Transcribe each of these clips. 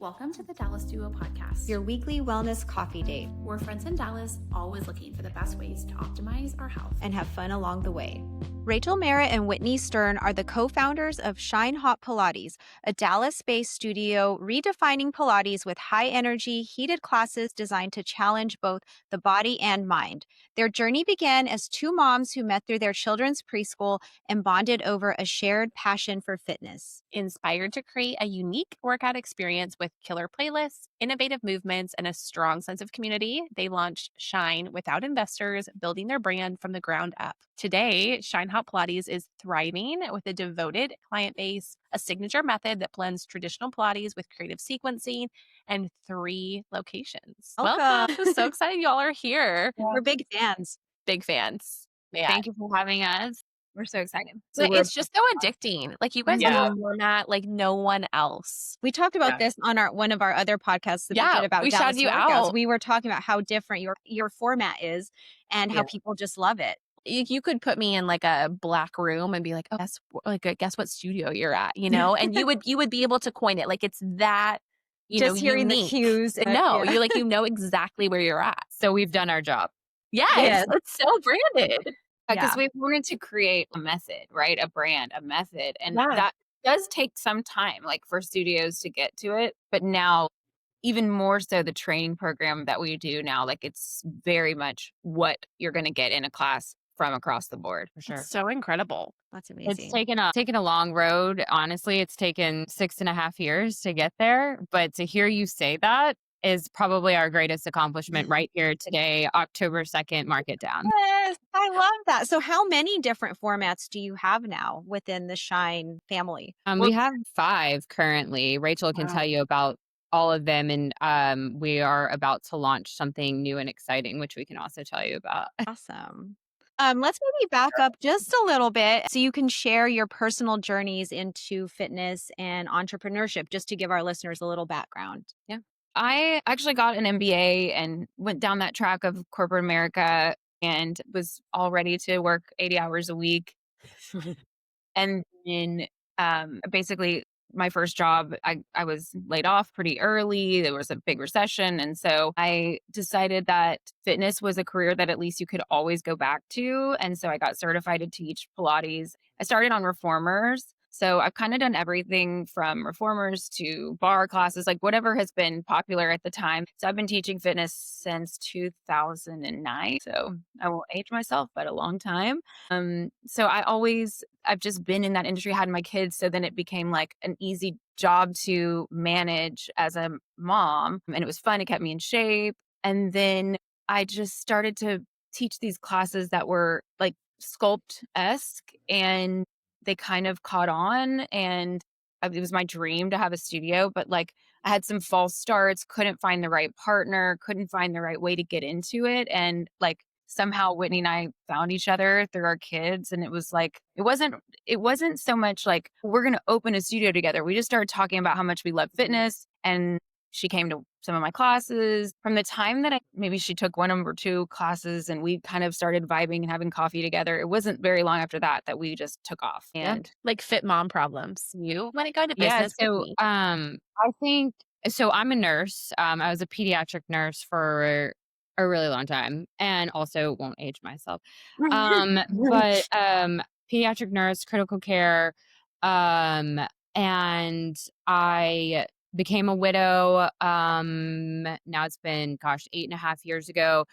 Welcome to the Dallas Duo Podcast, your weekly wellness coffee date. We're friends in Dallas, always looking for the best ways to optimize our health and have fun along the way. Rachel Merritt and Whitney Stern are the co-founders of Shine Hot Pilates, a Dallas-based studio redefining Pilates with high-energy, heated classes designed to challenge both the body and mind. Their journey began as two moms who met through their children's preschool and bonded over a shared passion for fitness. Inspired to create a unique workout experience with killer playlists, innovative movements, and a strong sense of community, they launched Shine without investors, building their brand from the ground up. Today, Shine Hot Pilates is thriving with a devoted client base, a signature method that blends traditional Pilates with creative sequencing, and 3 locations. Welcome. So excited y'all are here. We're big fans. Big fans. Yeah. Thank you for having us. We're so excited. But it's just so addicting. Like you guys have a format like no one else. We talked about this on one of our other podcasts that we did about we Dallas shouted you workouts. out. We were talking about how different your format is and how people just love it. You could put me in like a black room and be like, oh, guess what studio you're at, you know? And you would be able to coin it. Like it's that, just hearing unique. the cues. No, you're like, you know exactly where you're at. So we've done our job. Yes. It's so branded. Because we wanted to create a method, right? A brand, a method. And that does take some time, like for studios to get to it. But now, even more so, the training program that we do now, like it's very much what you're going to get in a class from across the board. For sure. It's so incredible. That's amazing. It's taken a long road. Honestly, it's taken 6.5 years to get there. But to hear you say that is probably our greatest accomplishment right here today, October 2nd, mark it down. Yes, I love that. So how many different formats do you have now within the Shine family? We have 5 currently. Rachel can tell you about all of them. And we are about to launch something new and exciting, which we can also tell you about. Awesome. Let's maybe back up just a little bit so you can share your personal journeys into fitness and entrepreneurship, just to give our listeners a little background. Yeah. I actually got an MBA and went down that track of corporate America and was all ready to work 80 hours a week. And then basically my first job, I was laid off pretty early. There was a big recession. And so I decided that fitness was a career that at least you could always go back to. And so I got certified to teach Pilates. I started on reformers. So I've kind of done everything from reformers to bar classes, like whatever has been popular at the time. So I've been teaching fitness since 2009. So I won't age myself, but a long time. So I've just been in that industry, had my kids. So then it became like an easy job to manage as a mom. And it was fun. It kept me in shape. And then I just started to teach these classes that were like sculpt-esque, and they kind of caught on, and it was my dream to have a studio, but like I had some false starts, couldn't find the right partner, couldn't find the right way to get into it. And like somehow Whitney and I found each other through our kids. And it was like, it wasn't so much like we're going to open a studio together. We just started talking about how much we love fitness, and she came to some of my classes. From the time that maybe she took 1 or 2 classes and we kind of started vibing and having coffee together, it wasn't very long after that we just took off. And like fit mom problems. You want to go to business? Yeah. So I think, so I'm a nurse. I was a pediatric nurse for a really long time, and also won't age myself. But pediatric nurse, critical care. And I became a widow. Now it's been, 8.5 years ago.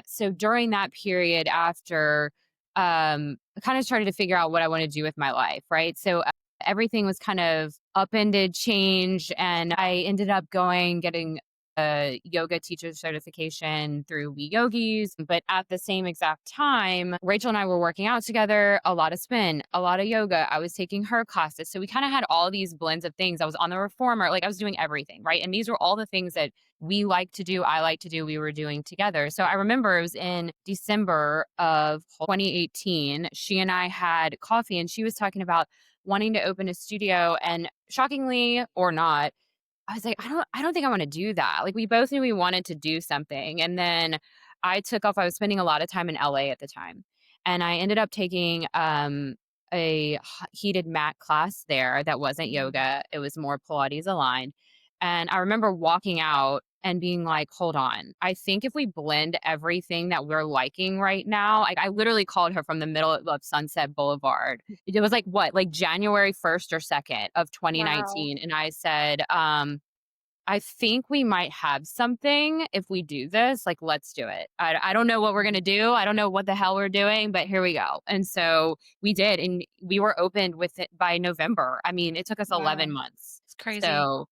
So during that period after, I kind of started to figure out what I want to do with my life, right? So everything was kind of upended, change, and I ended up getting a yoga teacher certification through We Yogis. But at the same exact time, Rachel and I were working out together, a lot of spin, a lot of yoga. I was taking her classes. So we kind of had all these blends of things. I was on the reformer, like I was doing everything, right? And these were all the things that we like to do, I like to do, we were doing together. So I remember it was in December of 2018, she and I had coffee, and she was talking about wanting to open a studio. And shockingly or not, I was like, I don't think I want to do that. Like we both knew we wanted to do something. And then I took off. I was spending a lot of time in LA at the time. And I ended up taking a heated mat class there that wasn't yoga. It was more Pilates aligned. And I remember walking out and being like, hold on. I think if we blend everything that we're liking right now, like I literally called her from the middle of Sunset Boulevard. It was like what, like January 1st or 2nd of Wow. 2019. And I said, I think we might have something if we do this. Like, let's do it. I don't know what we're going to do. I don't know what the hell we're doing, but here we go. And so we did. And we were opened with it by November. I mean, it took us 11 Wow. months. It's crazy. So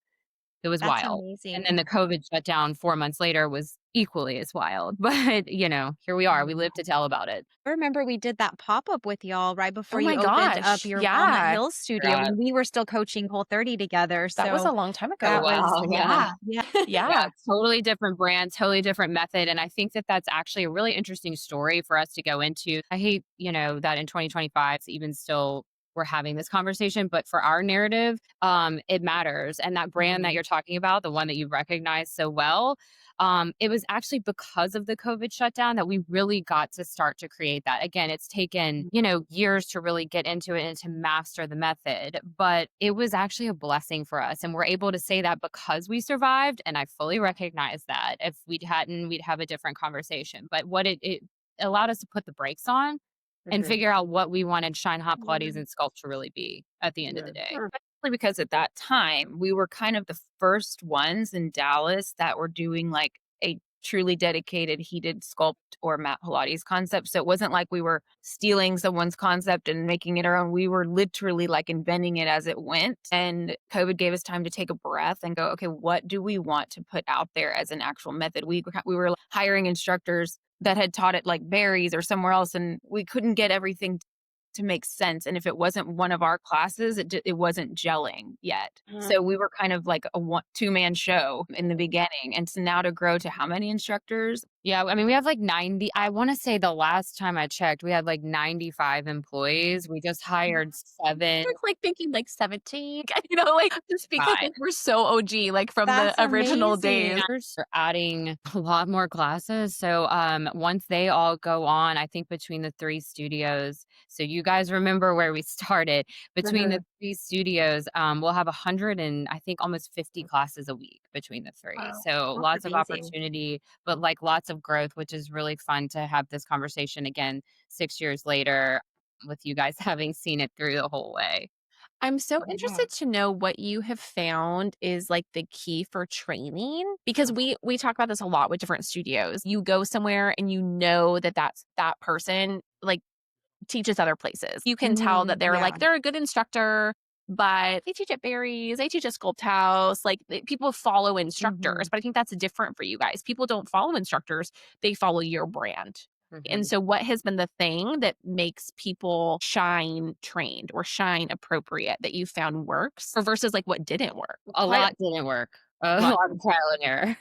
it was That's wild. And then amazing. the COVID shutdown 4 months later was equally as wild. But, here we are. We live to tell about it. I remember we did that pop-up with y'all right before Oh you my opened up gosh. your Walnut Yeah. Hills studio Yeah. when we were still coaching Whole30 together. That was a So long time ago. that was, Wow. Yeah. yeah. Yeah. Yeah, totally different brand, totally different method. And I think that that's actually a really interesting story for us to go into. I hate, that in 2025, even still we're having this conversation, but for our narrative, it matters. And that brand that you're talking about, the one that you recognize so well, it was actually because of the COVID shutdown that we really got to start to create that. Again, it's taken, years to really get into it and to master the method, but it was actually a blessing for us. And we're able to say that because we survived. And I fully recognize that. If we hadn't, we'd have a different conversation. But what it allowed us to put the brakes on and figure out what we wanted Shine Hot Pilates and Sculpt to really be at the end of the day. Especially because at that time, we were kind of the first ones in Dallas that were doing like a truly dedicated heated sculpt or mat Pilates concept. So it wasn't like we were stealing someone's concept and making it our own. We were literally like inventing it as it went. And COVID gave us time to take a breath and go, okay, what do we want to put out there as an actual method? We were hiring instructors that had taught it like Barry's or somewhere else, and we couldn't get everything to make sense. And if it wasn't one of our classes, it wasn't gelling yet. So we were kind of like a two-man show in the beginning. And so now to grow to how many instructors? Yeah, I mean, we have like 90. I want to say the last time I checked, we had like 95 employees. We just hired 7. It's like thinking like 17, just because Five. we're so OG, like from That's the original amazing. days. We're adding a lot more classes. So once they all go on, I think between the 3 studios, so you guys remember where we started. Between the 3 studios, we'll have 100 and I think almost 50 classes a week between the 3. Wow. So That's lots of amazing. opportunity, but like lots of growth, which is really fun to have this conversation again 6 years later with you guys having seen it through the whole way. I'm so interested to know what you have found is like the key for training, because we talk about this a lot with different studios. You go somewhere and you know that person like teaches other places. You can tell that they're Yeah. they're a good instructor, but they teach at Barry's, they teach at Sculpt House. People follow instructors, but I think that's different for you guys. People don't follow instructors, they follow your brand. And so what has been the thing that makes people shine trained or shine appropriate that you found works or versus like what didn't work? A lot didn't work. A Lot. lot of trial and error.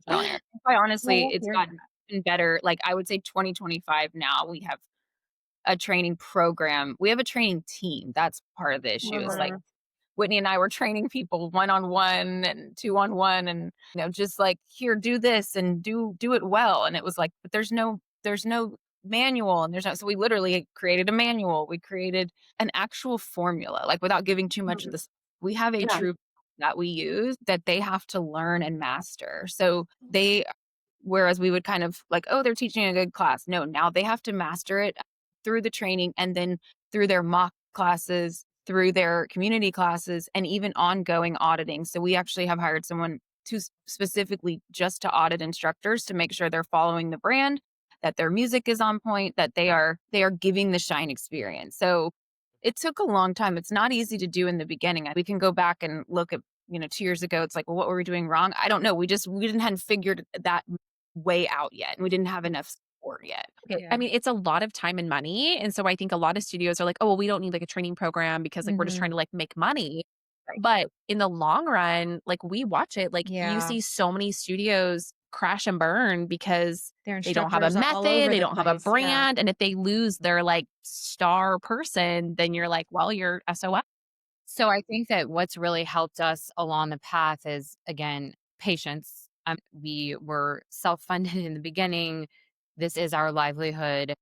Quite honestly, Well, it's yeah. gotten better. Like I would say 2025 now, we have a training program. We have a training team. That's part of the issue. Is like Whitney and I were training people one-on-one and two-on-one and just like, here, do this and do it well. And it was like, but there's no manual and so we literally created a manual. We created an actual formula, like without giving too much of this. We have a true that we use that they have to learn and master. So whereas we would kind of like, oh, they're teaching a good class. No, now they have to master it through the training and then through their mock classes, through their community classes, and even ongoing auditing. So we actually have hired someone to specifically just to audit instructors to make sure they're following the brand, that their music is on point, that they are giving the Shine experience. So it took a long time. It's not easy to do in the beginning. We can go back and look at 2 years ago. It's like, well, what were we doing wrong? I don't know. We hadn't figured that way out yet, and we didn't have enough support yet. Okay. I mean, it's a lot of time and money. And so I think a lot of studios are like, oh, well, we don't need like a training program because we're just trying to like make money. But in the long run, like we watch it, like you see so many studios crash and burn because they don't have a method, they don't have a brand. And if they lose their like star person, then you're like, well, you're SOS. So I think that what's really helped us along the path is, again, patience. We were self-funded in the beginning. This is our livelihood.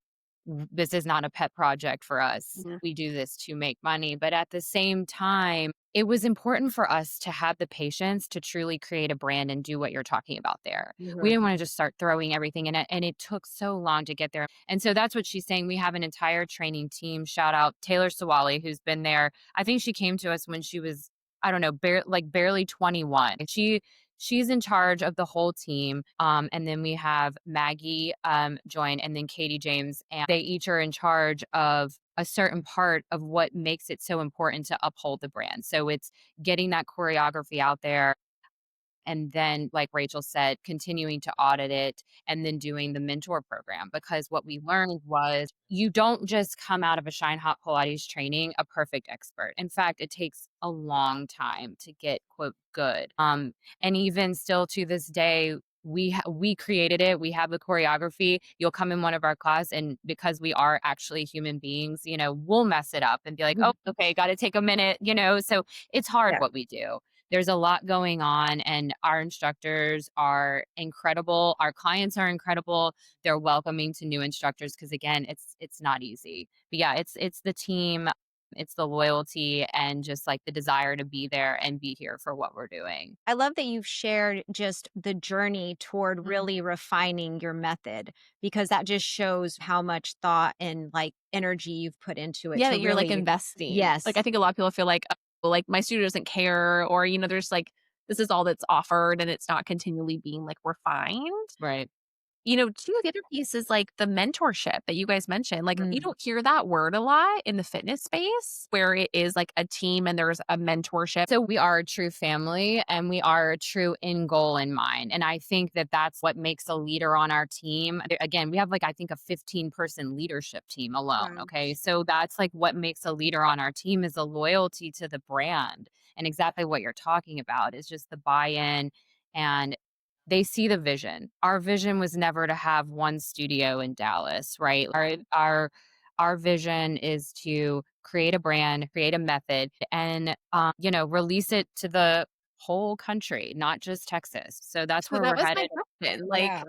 this is not a pet project for us. We do this to make money. But at the same time, it was important for us to have the patience to truly create a brand and do what you're talking about there. We didn't want to just start throwing everything in it. And it took so long to get there. And so that's what she's saying. We have an entire training team. Shout out Taylor Sawali, who's been there. I think she came to us when she was, I don't know, barely 21. She's in charge of the whole team. And then we have Maggie join, and then Katie James. And they each are in charge of a certain part of what makes it so important to uphold the brand. So it's getting that choreography out there. And then, like Rachel said, continuing to audit it and then doing the mentor program. Because what we learned was you don't just come out of a Shine Hot Pilates training a perfect expert. In fact, it takes a long time to get, quote, good. And even still to this day, we created it. We have the choreography. You'll come in one of our class, and because we are actually human beings, we'll mess it up and be like, oh, okay, got to take a minute, So it's hard what we do. There's a lot going on, and our instructors are incredible. Our clients are incredible. They're welcoming to new instructors because, again, it's not easy. But yeah, it's the team, it's the loyalty, and just like the desire to be there and be here for what we're doing. I love that you've shared just the journey toward really refining your method, because that just shows how much thought and like energy you've put into it. Yeah, to that you're like really- investing. Yes. Like I think a lot of people feel like, oh, like my studio doesn't care, or there's like this is all that's offered and it's not continually being like refined. Right. Too, the other piece is like the mentorship that you guys mentioned. Like you don't hear that word a lot in the fitness space where it is like a team and there's a mentorship. So we are a true family, and we are a true end goal in mind. And I think that that's what makes a leader on our team. Again, we have like, I think, a 15-person leadership team alone. Wow. Okay. So that's like what makes a leader on our team is a loyalty to the brand. And exactly what you're talking about is just the buy-in, and they see the vision. Our vision was never to have one studio in Dallas, right? Our vision is to create a brand, create a method, and release it to the whole country, not just Texas. So that's where that we're was headed. my question. Like,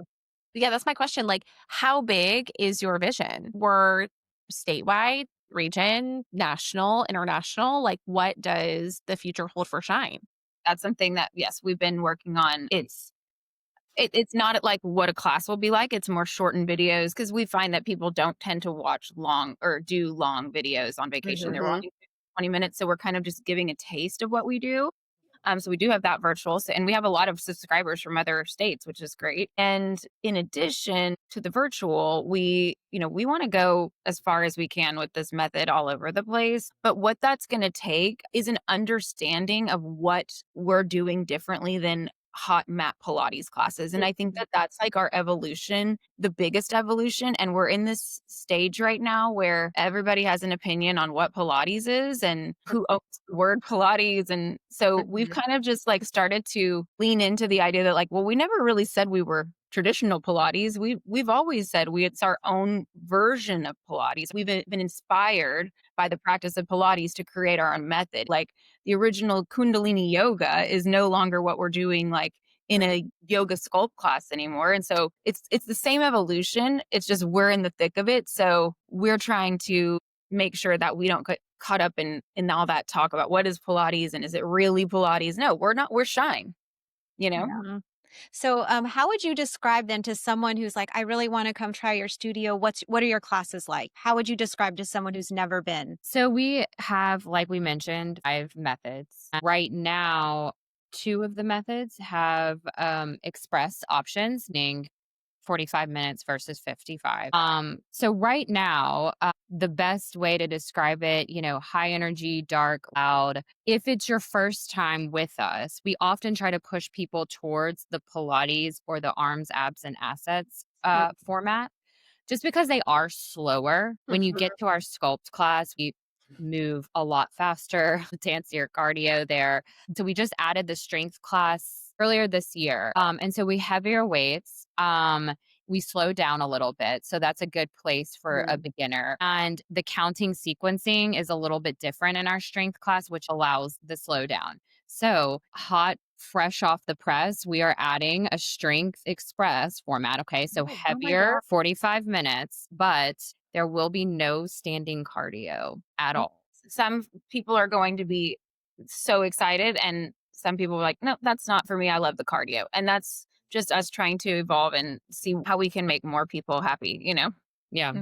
yeah, that's my question. Like, how big is your vision? We're statewide, region, national, international. Like, what does the future hold for Shine? That's something that, yes, we've been working on. It's not like what a class will be like. It's more shortened videos because we find that people don't tend to watch long or do long videos on vacation. They're only 20 minutes. So we're kind of just giving a taste of what we do. So we do have that virtual, and we have a lot of subscribers from other states, which is great. And in addition to the virtual, we want to go as far as we can with this method all over the place. But what that's going to take is an understanding of what we're doing differently than hot mat Pilates classes. And I think that that's like our evolution, the biggest evolution. And we're in this stage right now where everybody has an opinion on what Pilates is and who owns the word Pilates. And so we've kind of just like started to lean into the idea that like, well, we never really said we were traditional Pilates. We've always said it's our own version of Pilates. We've been inspired by the practice of Pilates to create our own method. Like the original Kundalini yoga is no longer what we're doing like in a yoga sculpt class anymore. And so it's the same evolution. It's just we're in the thick of it. So we're trying to make sure that we don't get caught up in all that talk about what is Pilates and is it really Pilates? No, we're not. We're Shine, Yeah. So how would you describe then to someone who's like, I really want to come try your studio? What are your classes like? How would you describe to someone who's never been? So we have, like we mentioned, 5 methods. Right now, 2 of the methods have express options, meaning 45 minutes versus 55. So right now, the best way to describe it, high energy, dark, loud. If it's your first time with us, we often try to push people towards the Pilates or the arms, abs, and assets format, just because they are slower. When you get to our sculpt class, we move a lot faster to answer your cardio there. So we just added the strength class earlier this year. And so we heavier weights. We slow down a little bit. So that's a good place for a beginner. And the counting sequencing is a little bit different in our strength class, which allows the slowdown. So hot, fresh off the press, we are adding a strength express format. Okay. So heavier, 45 minutes, but there will be no standing cardio at all. Some people are going to be so excited, and some people are like, no, that's not for me. I love the cardio. And that's just us trying to evolve and see how we can make more people happy, you know? Yeah.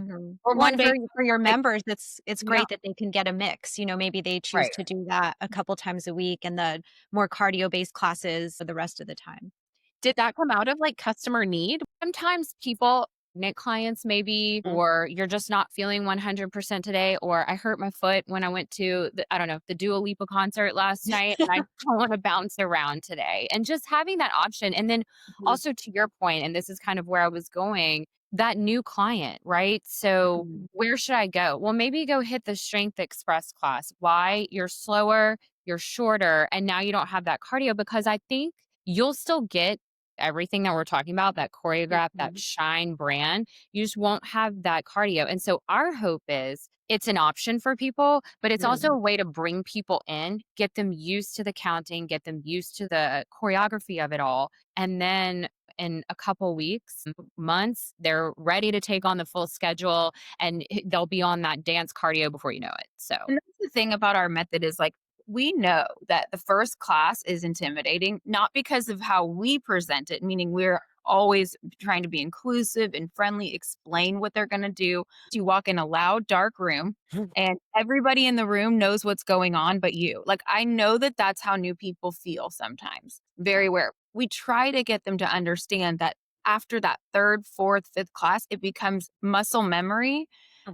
Or One motivate. for your Like, members, it's yeah, great that they can get a mix. Maybe they choose right. to do that a couple times a week and the more cardio-based classes for the rest of the time. Did that come out of like customer need? Sometimes people, net clients maybe, or you're just not feeling 100% today, or I hurt my foot when I went to the, I don't know, the Dua Lipa concert last night and I don't want to bounce around today. And just having that option. And then also to your point, and this is kind of where I was going, that new client, right? So where should I go? Well, maybe go hit the Strength Express class. Why? You're slower, you're shorter, and now you don't have that cardio, because I think you'll still get everything that we're talking about, that choreograph, that Shine brand. You just won't have that cardio. And so our hope is it's an option for people, but it's also a way to bring people in, get them used to the counting, get them used to the choreography of it all. And then in a couple weeks, months, they're ready to take on the full schedule, and they'll be on that dance cardio before you know it. So And that's the thing about our method is like, we know that the first class is intimidating, not because of how we present it, meaning we're always trying to be inclusive and friendly, explain what they're going to do. You walk in a loud, dark room and everybody in the room knows what's going on but you. Like, I know that that's how new people feel sometimes, very aware. We try to get them to understand that after that third, fourth, fifth class, it becomes muscle memory.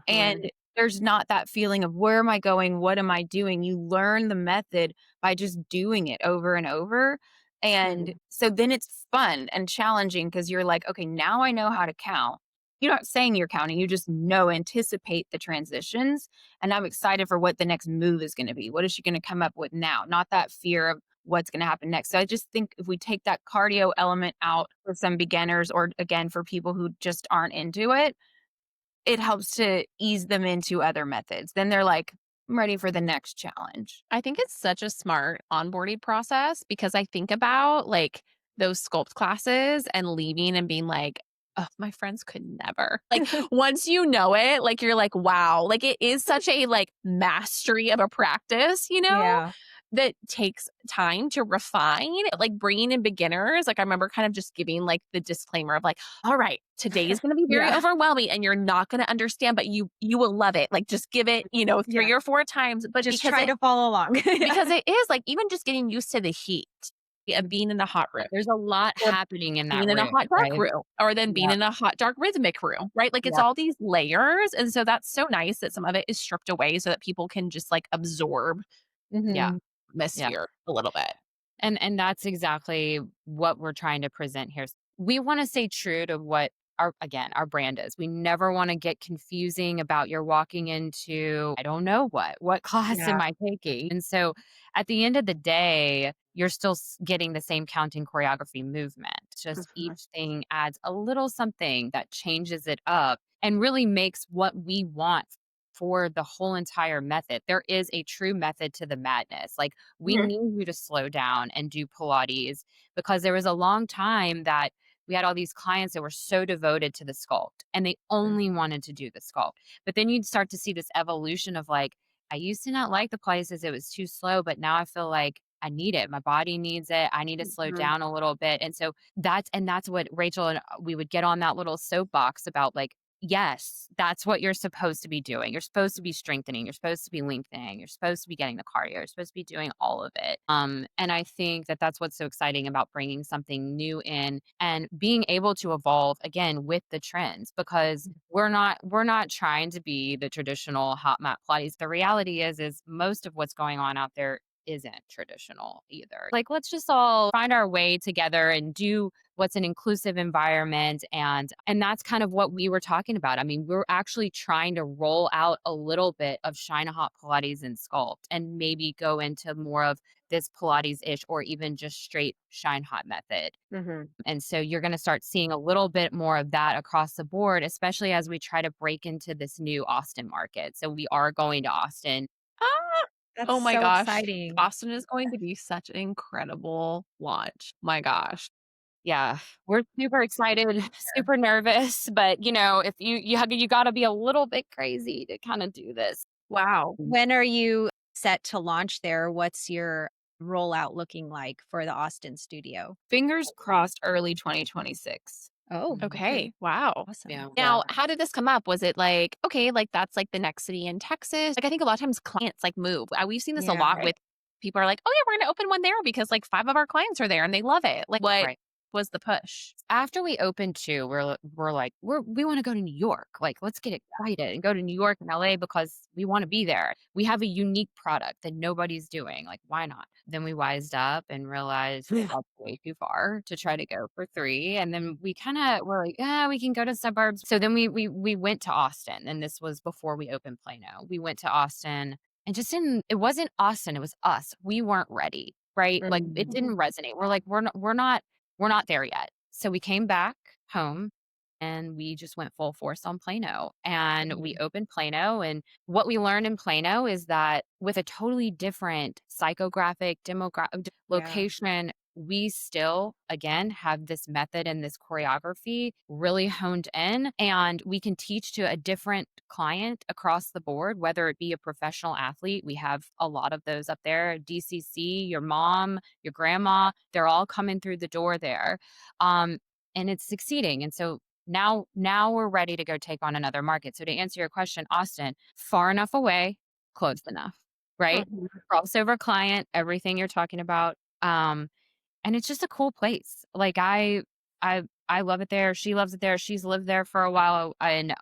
And there's not that feeling of where am I going? What am I doing? You learn the method by just doing it over and over. And so then it's fun and challenging because you're like, okay, now I know how to count. You're not saying you're counting, you just know, anticipate the transitions. And I'm excited for what the next move is going to be. What is she going to come up with now? Not that fear of what's going to happen next. So I just think if we take that cardio element out for some beginners, or again, for people who just aren't into it, it helps to ease them into other methods. Then they're like, I'm ready for the next challenge. I think it's such a smart onboarding process, because I think about like those sculpt classes and leaving and being like, oh, my friends could never. Like once you know it, like you're like, wow, like it is such a like mastery of a practice, Yeah. that takes time to refine. Like bringing in beginners, like I remember kind of just giving like the disclaimer of like, all right, today is going to be very overwhelming and you're not going to understand, but you will love it. Like just give it, 3 or 4 times, but Just try to follow along. because it is like even just getting used to the heat of being in the hot room. There's a lot happening in that Being in a room, hot dark right? room, or then being in a hot dark rhythmic room, right? Like it's all these layers. And so that's so nice that some of it is stripped away so that people can just like absorb Yeah. atmosphere a little bit. And that's exactly what we're trying to present here. We want to stay true to what our brand is. We never want to get confusing about you're walking into, I don't know what class am I taking? And so at the end of the day, you're still getting the same counting choreography movement. It's just each thing adds a little something that changes it up and really makes what we want for the whole entire method. There is a true method to the madness. Like we need you to slow down and do Pilates, because there was a long time that we had all these clients that were so devoted to the sculpt and they only wanted to do the sculpt. But then you'd start to see this evolution of like, I used to not like the Pilates, it was too slow, but now I feel like I need it. My body needs it. I need to slow down a little bit. And so that's what Rachel and we would get on that little soapbox about, like, yes, that's what you're supposed to be doing. You're supposed to be strengthening. You're supposed to be lengthening. You're supposed to be getting the cardio. You're supposed to be doing all of it. And I think that that's what's so exciting about bringing something new in and being able to evolve again with the trends, because we're not trying to be the traditional hot mat Pilates. The reality is most of what's going on out there isn't traditional either. Like, let's just all find our way together and do what's an inclusive environment. And that's kind of what we were talking about. I mean, we're actually trying to roll out a little bit of Shine Hot Pilates and sculpt, and maybe go into more of this Pilates-ish or even just straight Shine Hot method. And so you're going to start seeing a little bit more of that across the board, especially as we try to break into this new Austin market. So we are going to Austin. That's Oh my so gosh. exciting. Austin is going to be such an incredible launch. My gosh. Yeah, we're super excited, super nervous, but if you got to be a little bit crazy to kind of do this. Wow. When are you set to launch there? What's your rollout looking like for the Austin studio? Fingers crossed, early 2026. Oh, Okay. Wow. awesome. Yeah. Now, how did this come up? Was it like, okay, like that's like the next city in Texas? Like, I think a lot of times clients like move. We've seen this a Yeah. lot Right. with people are like, oh, yeah, we're going to open one there because like 5 of our clients are there and they love it. Like, what Right. was the push? After we opened two, we're like we want to go to New York. Like, let's get excited and go to New York and LA because we want to be there. We have a unique product that nobody's doing. Like, why not? Then we wised up and realized that's way too far to try to go for three. And then we kind of were like, yeah, we can go to suburbs. So then we went to Austin, and this was before we opened Plano. We went to Austin and just didn't. It wasn't Austin. It was us. We weren't ready. Right. Like, it didn't resonate. We're like, we're not there yet. So we came back home and we just went full force on Plano, and we opened Plano. And what we learned in Plano is that with a totally different psychographic location, we still, again, have this method and this choreography really honed in, and we can teach to a different client across the board, whether it be a professional athlete. We have a lot of those up there, DCC, your mom, your grandma, they're all coming through the door there. And it's succeeding. And so now we're ready to go take on another market. So to answer your question, Austin, far enough away, close enough, right? Crossover client, everything you're talking about. And it's just a cool place. Like, I love it there. She loves it there. She's lived there for a while. And,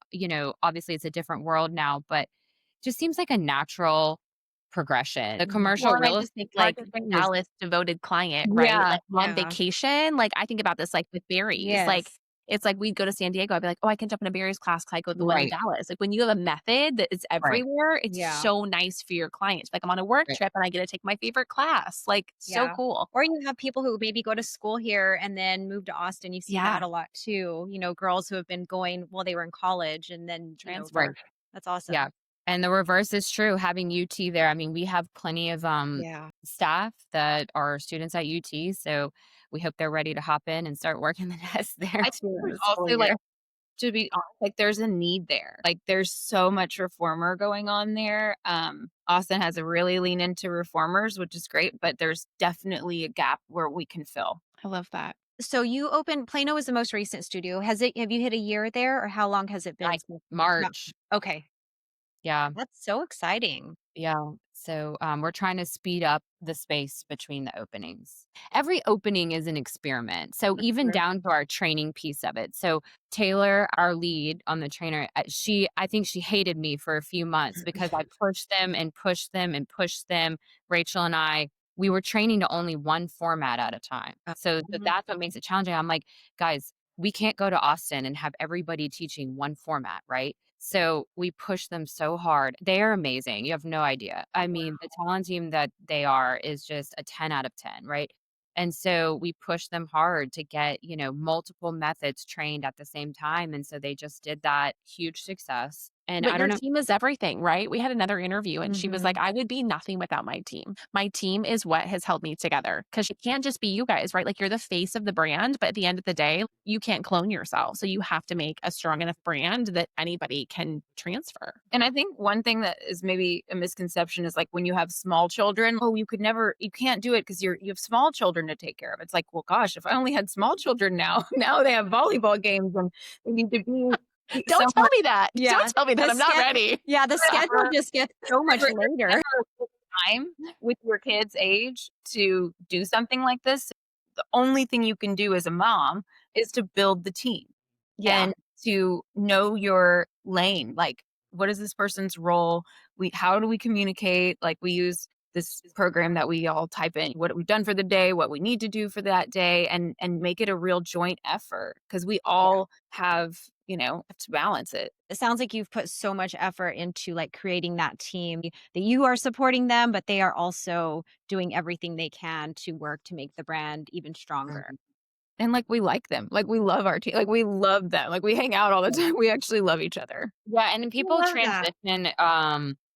obviously it's a different world now, but just seems like a natural progression. The commercial Well, and I real just think estate like market is, Dallas devoted client, right? yeah, Like on Yeah. vacation. Like I think about this like with berries. Like Yes. it's like we'd go to San Diego. I'd be like, oh, I can jump in a berries class 'cause I go to the one in right, Dallas. Like when you have a method that is right, everywhere, it's Yeah. so nice for your clients. Like I'm on a work right. trip and I get to take my favorite class. Like so Yeah. cool. Or you have people who maybe go to school here and then move to Austin. You see Yeah. that a lot too. Girls who have been going while they were in college and then, Transfer. Right. that's awesome. Yeah. And the reverse is true, having UT there. I mean, we have plenty of Yeah. staff that are students at UT, so we hope they're ready to hop in and start working the nest there I think too there's this school also, like, year. to be honest, like, there's a need there. Like, there's so much reformer going on there. Austin has a really lean into reformers, which is great, but there's definitely a gap where we can fill. I love that. So you opened Plano is the most recent studio. Have you hit a year there, or how long has it been? Like since- March. Okay. Yeah. That's so exciting. Yeah. So we're trying to speed up the space between the openings. Every opening is an experiment. So even Sure. down to our training piece of it. So Taylor, our lead on the trainer, I think she hated me for a few months because I pushed them and pushed them and pushed them. Rachel and I, we were training to only one format at a time. So Mhm. that's what makes it challenging. I'm like, guys, we can't go to Austin and have everybody teaching one format, right? So we push them so hard. They are amazing. You have no idea. I mean, the talent team that they are is just a 10 out of 10, right? And so we push them hard to get, multiple methods trained at the same time. And so they just did that, huge success. And But I your don't know. team is everything, right? We had another interview and she was like, I would be nothing without my team. My team is what has held me together because it can't just be you guys, right? Like you're the face of the brand, but at the end of the day, you can't clone yourself. So you have to make a strong enough brand that anybody can transfer. And I think one thing that is maybe a misconception is like when you have small children, oh, you can't do it because you have small children to take care of. It's like, well, gosh, if I only had small children now, now they have volleyball games and they need to be. Don't tell me that. Yeah. Don't tell me that. The I'm not ready. Yeah, the schedule just gets so much Never- later. never time with your kid's age to do something like this. The only thing you can do as a mom is to build the team and to know your lane. Like, what is this person's role? How do we communicate? Like, we use this program that we all type in what we've done for the day, what we need to do for that day, and make it a real joint effort because we all have to balance it. It sounds like you've put so much effort into like creating that team that you are supporting them, but they are also doing everything they can to work to make the brand even stronger. And like we like them, like we love our team, like we love them, like we hang out all the time. We actually love each other. Yeah. And then people love that. transition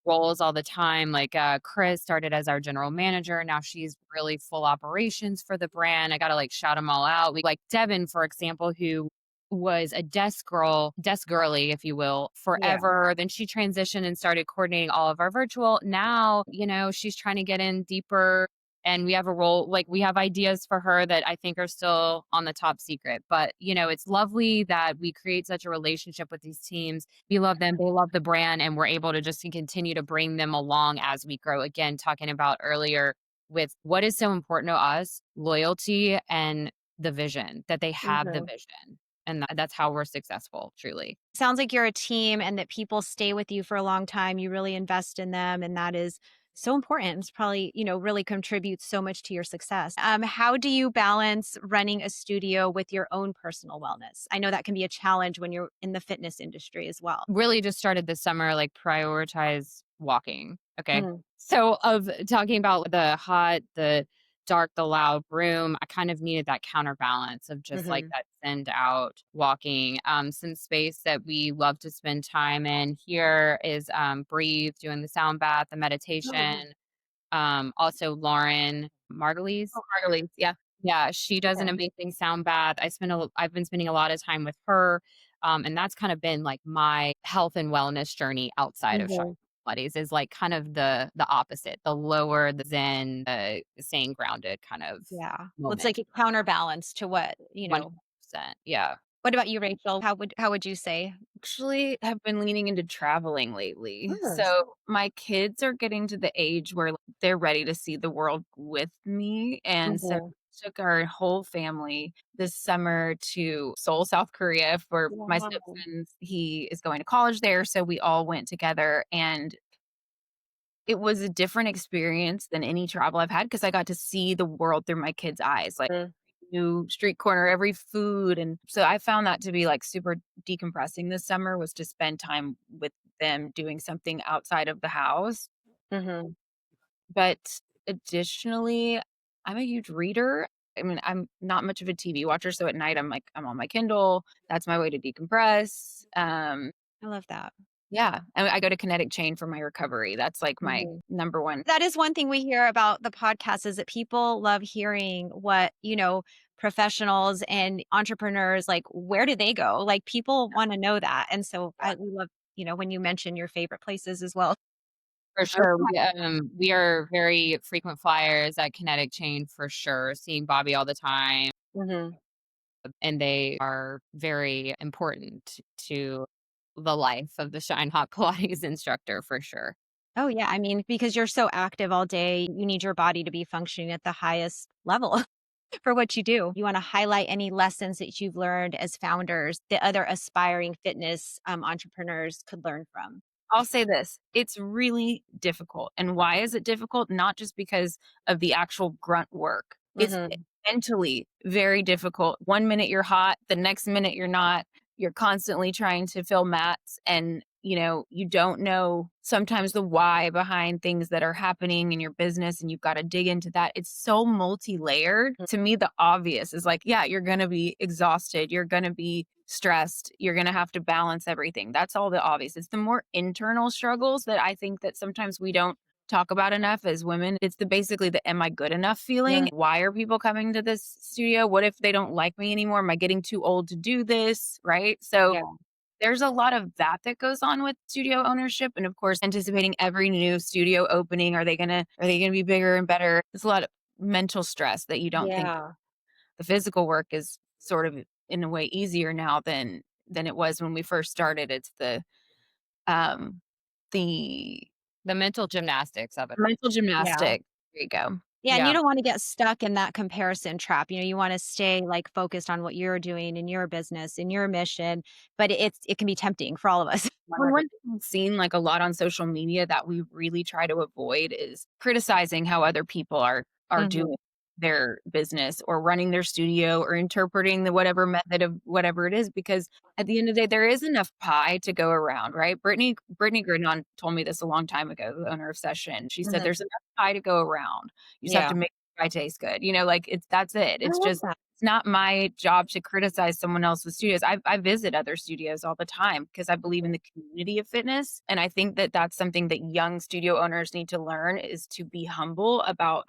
roles all the time. Like Chris started as our general manager. Now she's really full operations for the brand. I got to like shout them all out. We like Devin, for example, who was a desk girly, if you will, Yeah. forever. Then she transitioned and started coordinating all of our virtual. Now, she's trying to get in deeper and we have a role, like we have ideas for her that I think are still on the top secret. But, it's lovely that we create such a relationship with these teams. We love them, they love the brand, and we're able to just continue to bring them along as we grow. Again, talking about earlier with what is so important to us, loyalty and the vision, that they have the vision. And that's how we're successful, truly. Sounds like you're a team and that people stay with you for a long time. You really invest in them. And that is so important. It's probably, really contributes so much to your success. How do you balance running a studio with your own personal wellness? I know that can be a challenge when you're in the fitness industry as well. Really just started this summer, like prioritize walking. Okay. Mm. So of talking about the hot, the dark, the loud room, I kind of needed that counterbalance of just like that send out walking. Some space that we love to spend time in here is breathe, doing the sound bath, the meditation. Also Lauren Margulies. Oh, Margulies, yeah. Yeah, she does an amazing sound bath. I've been spending a lot of time with her. And that's kind of been like my health and wellness journey outside of Shine Pilates is like kind of the opposite, the lower, the zen, the staying grounded kind of Yeah. Well, it's moment. like a counterbalance to what, 100%. Yeah. What about you, Rachel? How would you say? Actually have been leaning into traveling lately. Yes. So my kids are getting to the age where like, they're ready to see the world with me. And so took our whole family this summer to Seoul, South Korea for my Wow. stepson. He is going to college there. So we all went together and it was a different experience than any travel I've had because I got to see the world through my kids' eyes. Like new street corner, every food. And so I found that to be like super decompressing this summer was to spend time with them doing something outside of the house. Mm-hmm. But additionally, I'm a huge reader. I mean, I'm not much of a TV watcher. So at night, I'm on my Kindle. That's my way to decompress. I love that. Yeah. And I go to Kinetic Chain for my recovery. That's like my number one. That is one thing we hear about the podcast is that people love hearing what, professionals and entrepreneurs, like, where do they go? Like people want to know that. And so we love, when you mention your favorite places as well. For sure. We are very frequent flyers at Kinetic Chain for sure, seeing Bobby all the time. And they are very important to the life of the Shine Hot Pilates instructor for sure. Oh, yeah. I mean, because you're so active all day, you need your body to be functioning at the highest level for what you do. You want to highlight any lessons that you've learned as founders that other aspiring fitness entrepreneurs could learn from? I'll say this, it's really difficult. And why is it difficult? Not just because of the actual grunt work. It's mentally very difficult. 1 minute you're hot, the next minute you're not. You're constantly trying to fill mats and you don't know sometimes the why behind things that are happening in your business and you've got to dig into that. It's so multi-layered. To me, the obvious is like, yeah, you're going to be exhausted. You're going to be stressed. You're going to have to balance everything. That's all the obvious. It's the more internal struggles that I think that sometimes we don't talk about enough as women. It's basically the am I good enough feeling. Why are people coming to this studio? What if they don't like me anymore? Am I getting too old to do this? Right. So there's a lot of that goes on with studio ownership. And of course, anticipating every new studio opening. Are they gonna be bigger and better? There's a lot of mental stress that you don't think. The physical work is sort of in a way easier now than it was when we first started. It's the mental gymnastics of it. mental gymnastics. There you go. Yeah, and you don't want to get stuck in that comparison trap. You want to stay like focused on what you're doing in your business, in your mission, but it can be tempting for all of us. One thing I've seen like a lot on social media that we really try to avoid is criticizing how other people are doing their business or running their studio or interpreting the whatever method of whatever it is, because at the end of the day, there is enough pie to go around, right? Brittany Grinon told me this a long time ago, the owner of Session. She said, there's enough pie to go around. You just have to make the pie taste good. Like that's it. It's just, it's not my job to criticize someone else's studios. I visit other studios all the time because I believe in the community of fitness. And I think that that's something that young studio owners need to learn is to be humble about,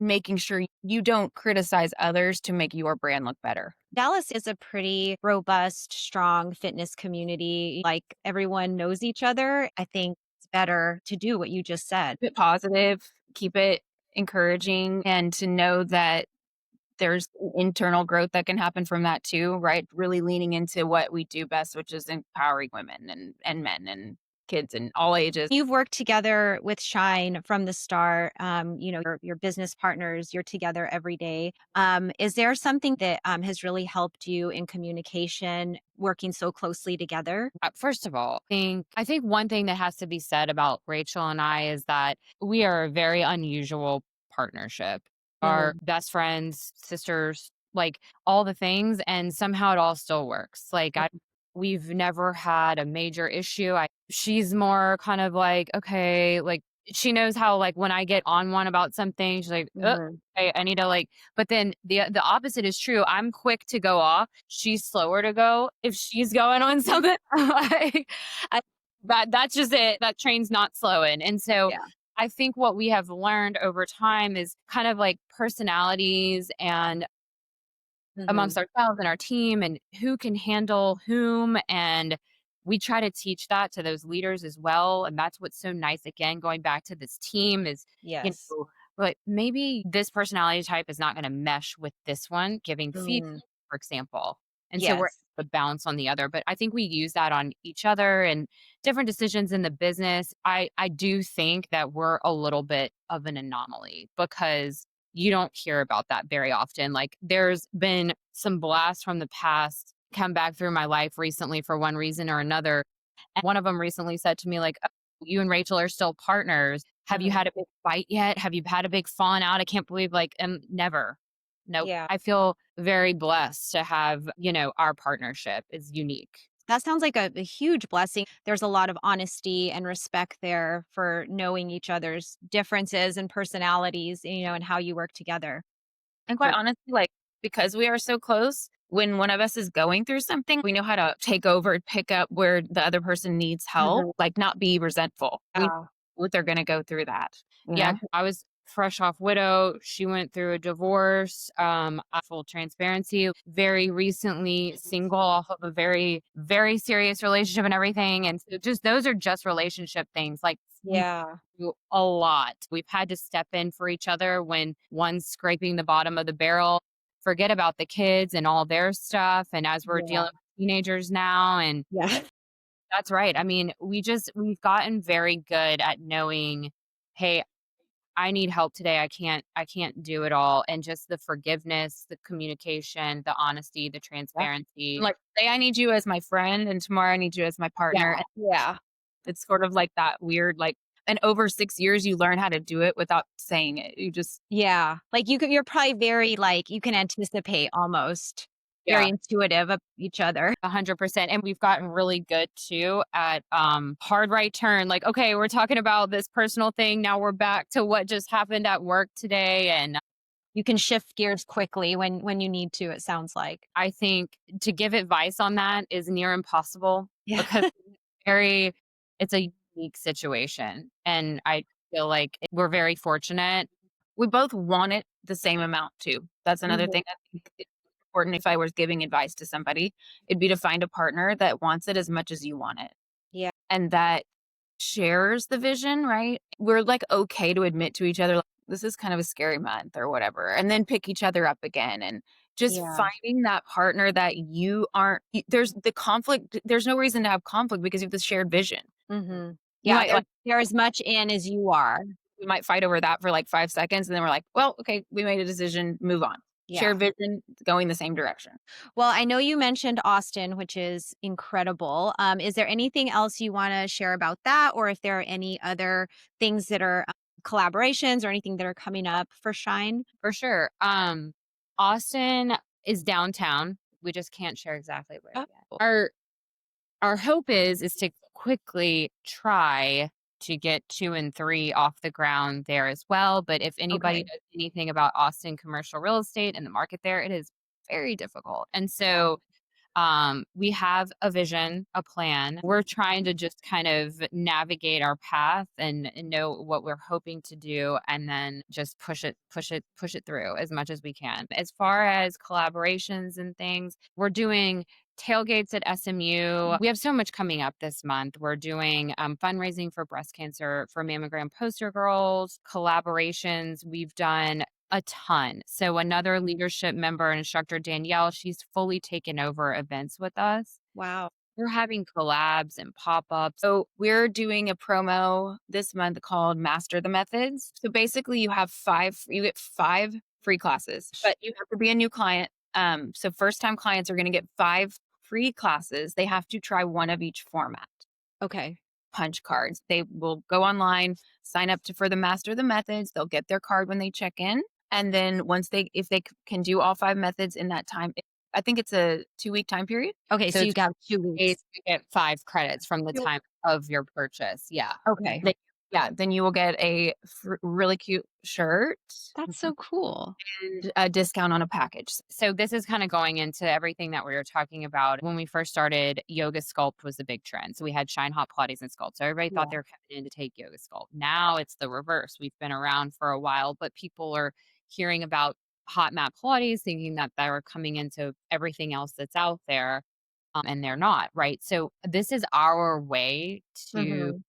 making sure you don't criticize others to make your brand look better. Dallas is a pretty robust, strong fitness community. Like everyone knows each other. I think it's better to do what you just said. Keep it positive, keep it encouraging, and to know that there's internal growth that can happen from that too, right? Really leaning into what we do best, which is empowering women and men and kids and all ages. You've worked together with Shine from the start. Your business partners, you're together every day. Is there something that has really helped you in communication, working so closely together? First of all, I think one thing that has to be said about Rachel and I is that we are a very unusual partnership. Our best friends, sisters, like all the things, and somehow it all still works. We've never had a major issue. She's more kind of like, okay, like she knows how, like, when I get on one about something, she's like, okay, I need to but then the opposite is true. I'm quick to go off. She's slower to go if she's going on something. That's just it. That train's not slowing. And so Yeah. I think what we have learned over time is kind of like personalities and amongst ourselves and our team and who can handle whom. And we try to teach that to those leaders as well. And that's what's so nice. Again, going back to this team is, Yes. but maybe this personality type is not going to mesh with this one, giving feedback, Mm. for example. And so we're Yes. able to bounce on the other. But I think we use that on each other and different decisions in the business. I do think that we're a little bit of an anomaly because you don't hear about that very often. Like there's been some blasts from the past come back through my life recently for one reason or another. And one of them recently said to me, like, "Oh, you and Rachel are still partners. Have you had a big fight yet? Have you had a big falling out? I can't believe never. Nope. Yeah. I feel very blessed to have, our partnership is unique. That sounds like a huge blessing. There's a lot of honesty and respect there for knowing each other's differences and personalities, and how you work together. And quite honestly, because we are so close, when one of us is going through something, we know how to take over and pick up where the other person needs help, not be resentful. We know what they're going to go through that. Yeah, I was fresh off widow. She went through a divorce. Full transparency, very recently single off of a very, very serious relationship and everything. And so just those are just relationship things. Like Yeah. do a lot. We've had to step in for each other when one's scraping the bottom of the barrel. Forget about the kids and all their stuff. And as we're dealing with teenagers now, and Yeah. that's right. I mean, we've gotten very good at knowing, hey, I need help today. I can't do it all. And just the forgiveness, the communication, the honesty, the transparency. Like, today I need you as my friend, and tomorrow I need you as my partner. Yeah. It's sort of like that weird, and over 6 years, you learn how to do it without saying it. You just, Yeah. Like you're probably very you can anticipate almost Yeah. very intuitive of each other. 100%. And we've gotten really good too at hard right turn. Like, okay, we're talking about this personal thing. Now we're back to what just happened at work today. And You can shift gears quickly when you need to, it sounds like. I think to give advice on that is near impossible Yeah. because it's a unique situation. And I feel like we're very fortunate. we both want it the same amount too. That's another thing I think is important. If I was giving advice to somebody, it'd be to find a partner that wants it as much as you want it. Yeah. And that shares the vision, right? We're okay to admit to each other, this is kind of a scary month or whatever, and then pick each other up again. And just Yeah. finding that partner that there's the conflict. There's no reason to have conflict because you have this shared vision. Mm-hmm. You Yeah. might, They're as much in as you are. we might fight over that for 5 seconds. And then we're like, well, okay, we made a decision, move on. Yeah. Shared vision, going the same direction. Well, I know you mentioned Austin, which is incredible. Is there anything else you want to share about that? Or if there are any other things that are collaborations or anything that are coming up for Shine? For sure. Austin is downtown. We just can't share exactly where yet. Our hope is to quickly try to get 2 and 3 off the ground there as well. But if anybody knows anything about Austin commercial real estate and the market there, it is very difficult. And so we have a vision, a plan. We're trying to just kind of navigate our path and know what we're hoping to do and then just push it through as much as we can. As far as collaborations and things, we're doing tailgates at SMU. We have so much coming up this month. We're doing fundraising for breast cancer for mammogram poster girls, collaborations. We've done a ton. So another leadership member and instructor, Danielle, she's fully taken over events with us. Wow. We're having collabs and pop-ups. So we're doing a promo this month called Master the Methods. So basically you get 5 free classes, but you have to be a new client. So first time clients are going to get 5 free classes. They have to try one of each format. Okay. Punch cards. They will go online, sign up for the Master the Methods. They'll get their card when they check in. And then if they can do all 5 methods in that time, I think it's a 2-week time period. Okay. So you got 2 weeks. You get 5 credits from the time of your purchase. Yeah. Okay. Then you will get a really cute shirt. That's so cool. And a discount on a package. So this is kind of going into everything that we were talking about. When we first started, yoga sculpt was the big trend. So we had Shine Hot Pilates and sculpt. So everybody thought they were coming in to take yoga sculpt. Now it's the reverse. We've been around for a while, but people are hearing about hot mat Pilates, thinking that they're coming into everything else that's out there, and they're not, right? So this is our way to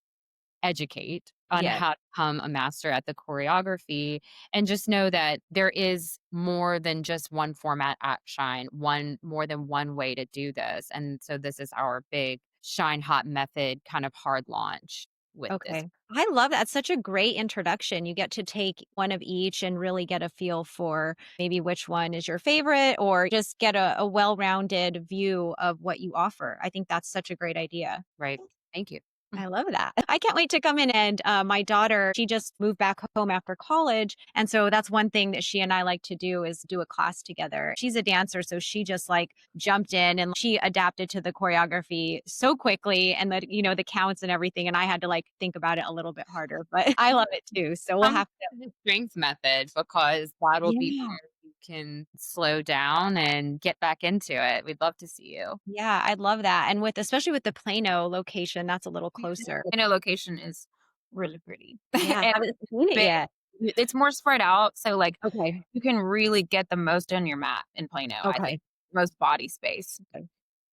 educate on how to become a master at the choreography, and just know that there is more than just one format at Shine, more than one way to do this. And so this is our big Shine Hot method kind of hard launch with this. I love that. It's such a great introduction. You get to take one of each and really get a feel for maybe which one is your favorite, or just get a well-rounded view of what you offer. I think that's such a great idea. Right. Thank you. I love that. I can't wait to come in. And my daughter, she just moved back home after college. And so that's one thing that she and I like to do is do a class together. She's a dancer. So she just like jumped in and she adapted to the choreography so quickly and the counts and everything. And I had to like think about it a little bit harder, but I love it too. So we'll have to. The strength method, because that'll be where you can slow down and get back into it. We'd love to see you. Yeah, I'd love that. And especially with the Plano location, that's a little closer. The Plano location is really pretty. Yeah, I haven't seen it yet. It's more spread out. So like, Okay. you can really get the most on your mat in Plano. I think most body space.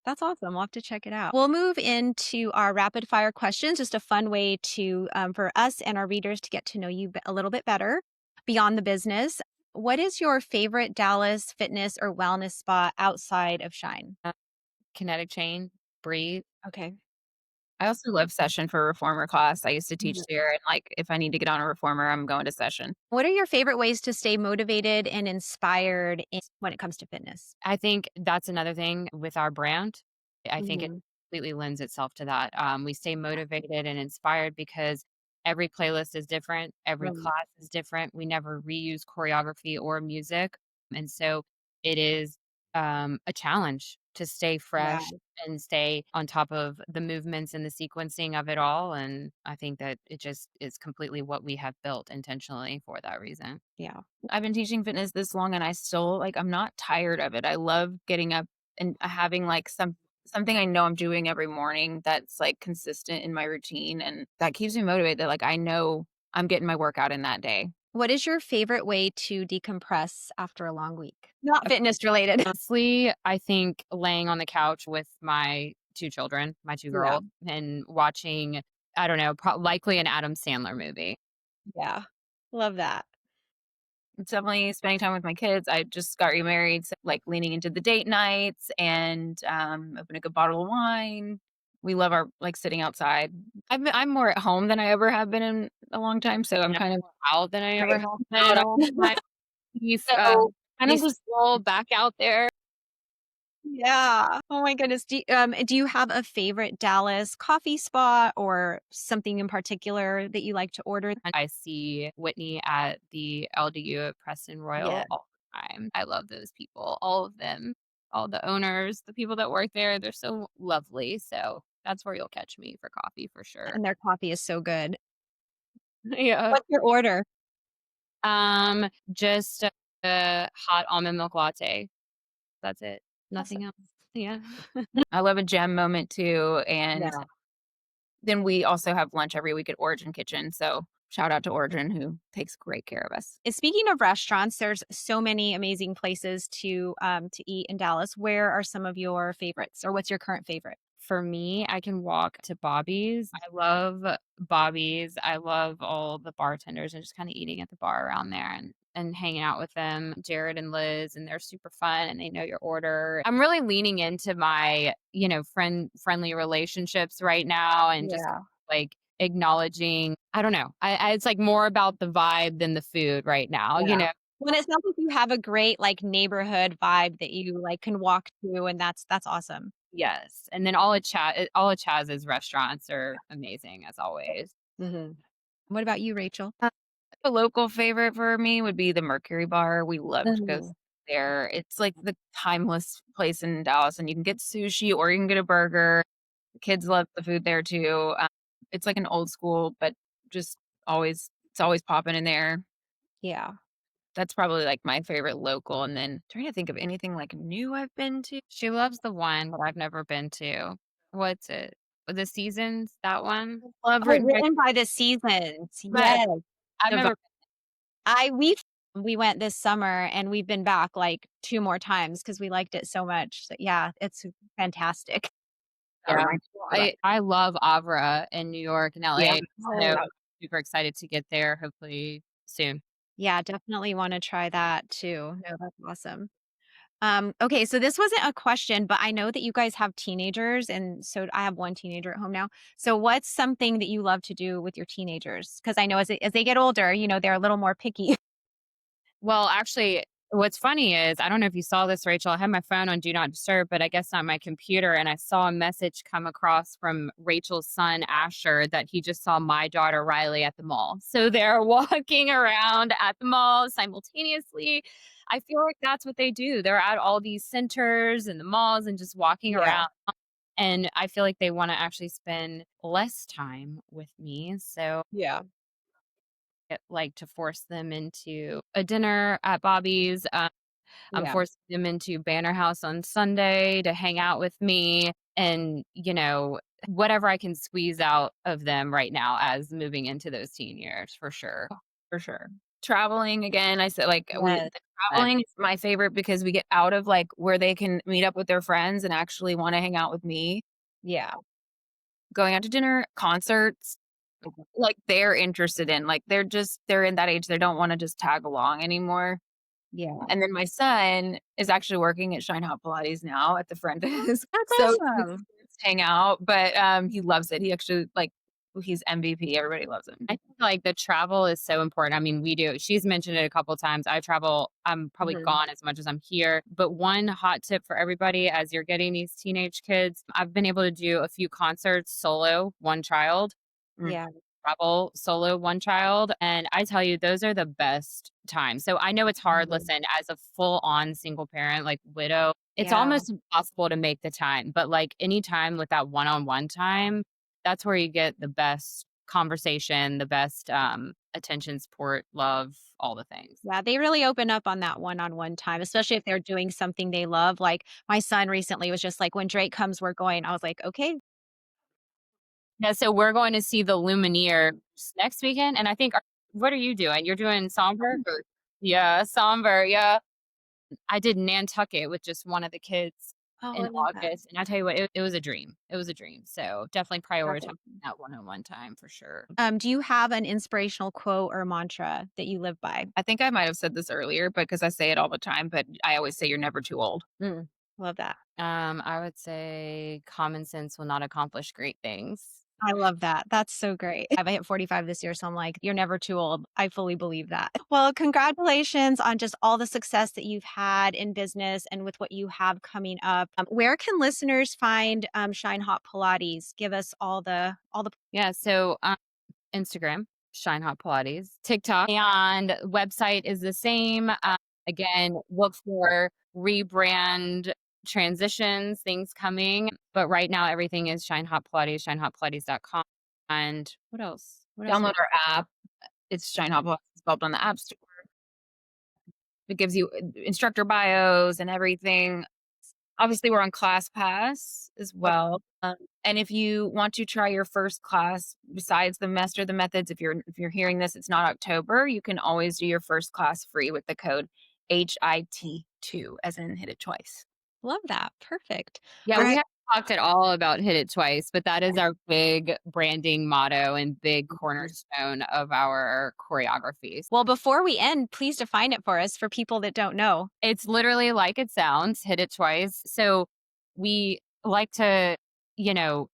That's awesome. We'll have to check it out. We'll move into our rapid fire questions, just a fun way to for us and our readers to get to know you a little bit better beyond the business. What is your favorite Dallas fitness or wellness spot outside of Shine? Kinetic chain, breathe. Okay. I also love Session for reformer class. I used to teach there, and like if I need to get on a reformer, I'm going to Session. What are your favorite ways to stay motivated and inspired when it comes to fitness? I think that's another thing with our brand. I think it completely lends itself to that. We stay motivated and inspired because every playlist is different. Every class is different. We never reuse choreography or music. And so it is a challenge to stay fresh and stay on top of the movements and the sequencing of it all. And I think that it just is completely what we have built intentionally for that reason. Yeah. I've been teaching fitness this long and I still I'm not tired of it. I love getting up and having like something I know I'm doing every morning that's like consistent in my routine, and that keeps me motivated that like I know I'm getting my workout in that day. What is your favorite way to decompress after a long week? Not fitness related. Honestly, I think laying on the couch with my 2 children, my 2 girls, and watching, I don't know, likely an Adam Sandler movie. Yeah. Love that. It's definitely spending time with my kids. I just got remarried, so like leaning into the date nights and opening a bottle of wine. We love our like sitting outside. I'm more at home than I ever have been in a long time, so I'm kind of out than I ever have been in a long time. So kind of just roll back out there. Yeah. Oh my goodness. Do you have a favorite Dallas coffee spot or something in particular that you like to order? I see Whitney at the LDU at Preston Royal all the time. I love those people, all of them, all the owners, the people that work there. They're so lovely. So that's where you'll catch me for coffee for sure. And their coffee is so good. Yeah. What's your order? Just a hot almond milk latte. That's it. Nothing else. Yeah. I love a gem moment too. And Yeah. then we also have lunch every week at Origin Kitchen. So shout out to Origin who takes great care of us. And speaking of restaurants, there's so many amazing places to eat in Dallas. Where are some of your favorites, or what's your current favorite? For me, I can walk to Bobby's. I love Bobby's. I love all the bartenders and just kind of eating at the bar around there and hanging out with them, Jared and Liz, and they're super fun and they know your order. I'm really leaning into my, friendly relationships right now and just Yeah. like acknowledging, I don't know. It's like more about the vibe than the food right now, Yeah. Well, it sounds like you have a great like neighborhood vibe that you like can walk to, and that's awesome. Yes. And then all of Chaz's restaurants are amazing as always. What about you, Rachel? A local favorite for me would be the Mercury Bar. We love to go Oh. there. It's like the timeless place in Dallas, and you can get sushi or you can get a burger. The kids love the food there too. It's like an old school, but just it's always popping in there. Yeah. That's probably like my favorite local. And then trying to think of anything like new I've been to. She loves the one that I've never been to. What's it? The Seasons, that one? Love Oh, written by written by the seasons. but Yes. I've the never We went this summer and we've been back like 2 more times because we liked it so much. So yeah, it's fantastic. yeah. I love Avra in New York and Yeah. LA. So super excited to get there hopefully soon. Yeah, definitely wanna try that too. No, that's awesome. Okay, so this wasn't a question, but I know that you guys have teenagers, and so I have one teenager at home now. So what's something that you love to do with your teenagers? Because I know as they get older, they're a little more picky. Well, actually, what's funny is I don't know if you saw this, Rachel. I had my phone on Do Not Disturb, but I guess on my computer, and I saw a message come across from Rachel's son, Asher, that he just saw my daughter, Riley, at the mall. So they're walking around at the mall simultaneously. I feel like that's what they do. They're at all these centers and the malls and just walking around. And I feel like they want to actually spend less time with me. So Yeah. like to force them into a dinner at Bobby's. I'm Yeah. forcing them into Banner House on Sunday to hang out with me and, whatever I can squeeze out of them right now as moving into those teen years for sure. For sure. Traveling again, I said like Yes. the traveling is my favorite because we get out of like where they can meet up with their friends and actually want to hang out with me. Yeah. Going out to dinner, concerts, like they're interested in. Like they're in that age they don't want to just tag along anymore. Yeah. And then my son is actually working at Shine Hot Pilates now at the front desk. That's So awesome. hang out, but he loves it. He actually he's MVP. Everybody loves him. I think like the travel is so important. I mean, we do. She's mentioned it a couple times. I travel. I'm probably gone as much as I'm here. But one hot tip for everybody as you're getting these teenage kids, I've been able to do a few concerts solo, one child. Yeah. Travel solo, one child. And I tell you, those are the best times. So I know it's hard. Listen, as a full on single parent, like widow, it's Yeah. almost impossible to make the time. But like any time with that one on one time, that's where you get the best conversation, the best attention, support, love, all the things. Yeah, they really open up on that one-on-one time, especially if they're doing something they love. Like my son recently was just like, when Drake comes, we're going. I was like, okay. Yeah, so we're going to see the Lumineers next weekend. And I think, what are you doing? You're doing Somber? Yeah, Somber. Yeah. I did Nantucket with just one of the kids Oh, in I love that. August. And I tell you what, it was a dream. It was a dream. So definitely prioritize Awesome. that one-on-one time for sure. Do you have an inspirational quote or mantra that you live by? I think I might have said this earlier because I say it all the time, but I always say you're never too old. Love that. I would say common sense will not accomplish great things. I love that. That's so great. I hit 45 this year, so I'm like, you're never too old. I fully believe that. Well, congratulations on just all the success that you've had in business and with what you have coming up. Where can listeners find Shine Hot Pilates? Give us all the. Yeah. So Instagram, Shine Hot Pilates, TikTok, and website is the same. Again, look for rebrand transitions, things coming. But right now, everything is Shine Hot Pilates, shinehotpilates.com. And what else? Download our app. It's Shine Hot Pilates. It's developed on the App Store. It gives you instructor bios and everything. Obviously, we're on ClassPass as well. And if you want to try your first class, besides the Master the Methods, if you're hearing this, it's not October, you can always do your first class free with the code HIT2, as in hit it twice. Love that. Perfect. Yeah, All we right. haven't talked at all about hit it twice, but that is our big branding motto and big cornerstone of our choreographies. Well, before we end, please define it for us for people that don't know. It's literally like it sounds, hit it twice. So we like to,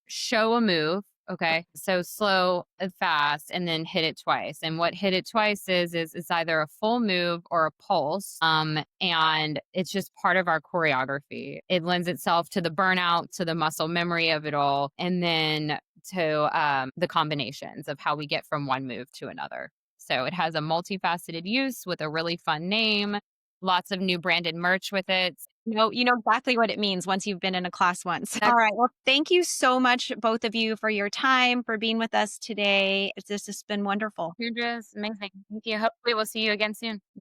show a move. Okay. So slow and fast and then hit it twice. And what hit it twice is it's either a full move or a pulse. And it's just part of our choreography. It lends itself to the burnout, to the muscle memory of it all, and then to the combinations of how we get from one move to another. So it has a multifaceted use with a really fun name, lots of new branded merch with it. You know exactly what it means once you've been in a class once. All right. Well, thank you so much, both of you, for your time, for being with us today. This has been wonderful. You're just amazing. Thank you. Hopefully we'll see you again soon.